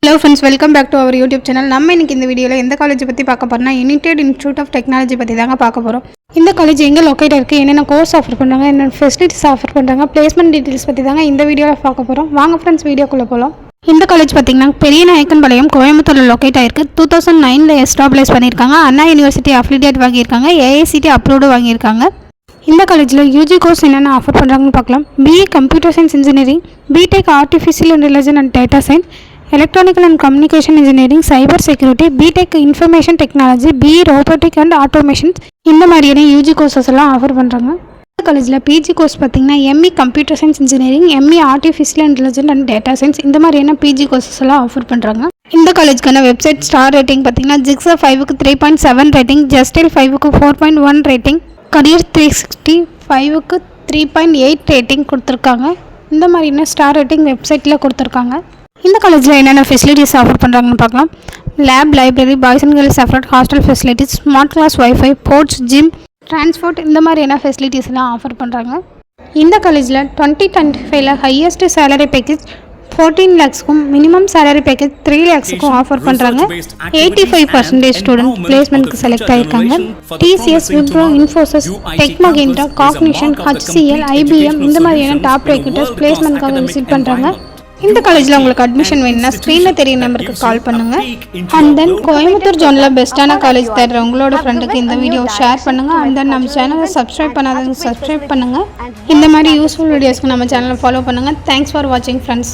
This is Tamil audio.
Hello friends, welcome back to our YouTube channel. நம்ம இன்னைக்கு இந்த வீடியோல எந்த காலேஜ் பத்தி பார்க்க போறோம்னா யுனைடெட் இன்ஸ்டிடியூட் ஆஃப் டெக்னாலஜி பத்தி தாங்க பார்க்க போறோம். இந்த காலேஜ் எங்க லொகேட் இருக்கு, என்னென்ன கோர்ஸ் ஆஃபர் பண்றாங்க, என்னென்ன ஃபெசிலிட்டிஸ் ஆஃபர் பண்றாங்க, பிளேஸ்மென்ட் டீடைல்ஸ் பத்தி தாங்க இந்த வீடியோல பார்க்க போறோம். வாங்க फ्रेंड्स வீடியோக்குள்ள போலாம். இந்த காலேஜ் பாத்தீங்கன்னா பெரியநாயக்கன்பாளையம் கோயம்புத்தூர்ல லொகேட் ஆயிருக்கு. 2009ல எஸ்டாப்லிஷ் பண்ணிருக்காங்க. அண்ணா யுனிவர்சிட்டி அஃபிலியேட் வாங்கியிருக்காங்க. AICTE அப்ரூவ்டு வாங்கியிருக்காங்க. இந்த காலேஜில் யூஜி கோர்ஸ் என்னென்ன ஆஃபர் பண்ணுறாங்கன்னு பார்க்கலாம். BA computer science engineering, BTech artificial intelligence and data science, electronical and communication engineering, cyber security, BTech information technology, BE robotic and automations, இந்த மாதிரியான யூஜி கோர்சஸ் எல்லாம் ஆஃபர் பண்ணுறாங்க. இந்த காலேஜில் PG கோர்ஸ் பார்த்திங்கன்னா ME computer science engineering, ME artificial intelligence and data science, இந்த மாதிரியான PG கோர்சஸ் எல்லாம் ஆஃபர் பண்ணுறாங்க. இந்த காலேஜ்க்கான வெப்சைட் ஸ்டார் ரேட்டிங் பார்த்திங்கன்னா JIXA 5க்கு 3.7 rating, JESTIL 5க்கு 4.1 rating, career 360 5க்கு 3.8 rating கொடுத்துருக்காங்க. இந்த மாதிரியான ஸ்டார் ரேட்டிங் வெப்சைட்டில் கொடுத்துருக்காங்க. இந்த காலேஜில் என்னென்ன ஃபெசிலிட்டிஸ் ஆஃபர் பண்ணுறாங்கன்னு பார்க்கலாம். Lab, library, boys and girls separate hostel facilities, smart class, wifi, sports, gym, transport, இந்த மாதிரியான ஃபெசிலிட்டிஸ் எல்லாம் ஆஃபர் பண்ணுறாங்க. இந்த காலேஜில் 2025ல் ஹையஸ்ட் சேலரி பேக்கேஜ் 14 lakhsக்கும் மினிமம் சேலரி பேக்கேஜ் 3 lakhsக்கும் ஆஃபர் பண்ணுறாங்க. 85% ஸ்டூடெண்ட் பிளேஸ்மெண்ட்க்கு செலக்ட் ஆகியிருக்காங்க. TCS, Wipro, Infosys, Tech Mahindra, Cognizant, HCL, IBM, இந்த மாதிரியான டாப் ரெக்ரூட்டர்ஸ் பிளேஸ்மெண்ட்காக விசிட் பண்ணுறாங்க. இந்த காலேஜில் உங்களுக்கு அட்மிஷன் வேணும்னா ஸ்க்ரீனில் தெரிய நம்பருக்கு கால் பண்ணுங்கள். அண்ட் தென் கோயம்புத்தூர் ஜோனில் பெஸ்ட்டான காலேஜ் தேடுற உங்களோட ஃப்ரெண்டுக்கு இந்த வீடியோ ஷேர் பண்ணுங்கள். அண்ட் தென் நம்ம சேனலை சப்ஸ்கிரைப் பண்ணாதவங்க சப்ஸ்கிரைப் பண்ணுங்கள். இந்த மாதிரி யூஸ்ஃபுல் வீடியோஸ்க்கு நம்ம சேனலை ஃபாலோ பண்ணுங்கள். தேங்க்ஸ் ஃபார் வாட்சிங் ஃப்ரெண்ட்ஸ்.